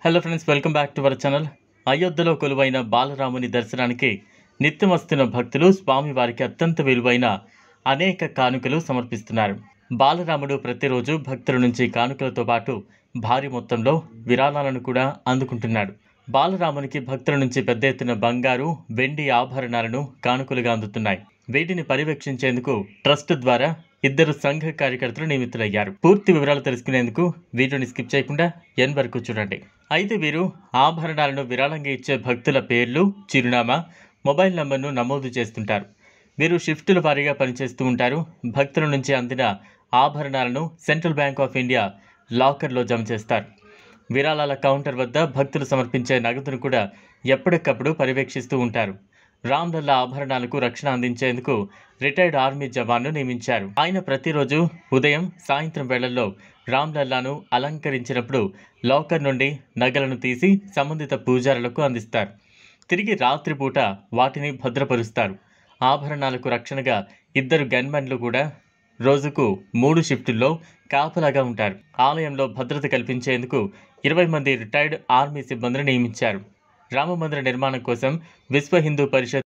Hello friends, welcome back to our channel. అయోధ్యలో కొలువైన బాలరాముని దర్శనానికి నిత్యం వస్తున్న భక్తులు స్వామివారికి అత్యంత విలువైన అనేక కానుకలు సమర్పిస్తున్నారు. బాలరాముడు ప్రతిరోజు భక్తుల నుంచి కానుకలతో పాటు భారీ మొత్తంలో విరాళాలను కూడా అందుకుంటున్నాడు. బాలరామునికి భక్తుల నుంచి పెద్ద ఎత్తున బంగారు, వెండి ఆభరణాలను కానుకలుగా అందుతున్నాయి. వీటిని పర్యవేక్షించేందుకు ట్రస్ట్ ద్వారా 2 సంఘ కార్యకర్తలు నియమితులయ్యారు. పూర్తి వివరాలు తెలుసుకునేందుకు వీడియోని స్కిప్ చేయకుండా ఎన్ వరకు చూడండి. అయితే వీరు ఆభరణాలను విరాళంగా ఇచ్చే భక్తుల పేర్లు, చిరునామా, మొబైల్ నంబర్ను నమోదు చేస్తుంటారు. వీరు షిఫ్టుల వారీగా పనిచేస్తూ ఉంటారు. భక్తుల నుంచి అందిన ఆభరణాలను సెంట్రల్ బ్యాంక్ ఆఫ్ ఇండియా లాకర్లో జమ చేస్తారు. విరాళాల కౌంటర్ వద్ద భక్తులు సమర్పించే నగదును కూడా ఎప్పటికప్పుడు పర్యవేక్షిస్తూ ఉంటారు. రామ్లల్లా ఆభరణాలకు రక్షణ అందించేందుకు రిటైర్డ్ ఆర్మీ జవాన్ను నియమించారు. ఆయన ప్రతిరోజు ఉదయం, సాయంత్రం వేళల్లో రామ్లల్లాను అలంకరించినప్పుడు లాకర్ నుండి నగలను తీసి సంబంధిత పూజారులకు అందిస్తారు. తిరిగి రాత్రిపూట వాటిని భద్రపరుస్తారు. ఆభరణాలకు రక్షణగా 2 గన్మెన్లు కూడా రోజుకు 3 షిఫ్టుల్లో కాపలాగా ఉంటారు. ఆలయంలో భద్రత కల్పించేందుకు 20 మంది రిటైర్డ్ ఆర్మీ సిబ్బందిని నియమించారు. రామమందిర నిర్మాణం కోసం విశ్వ హిందూ పరిషత్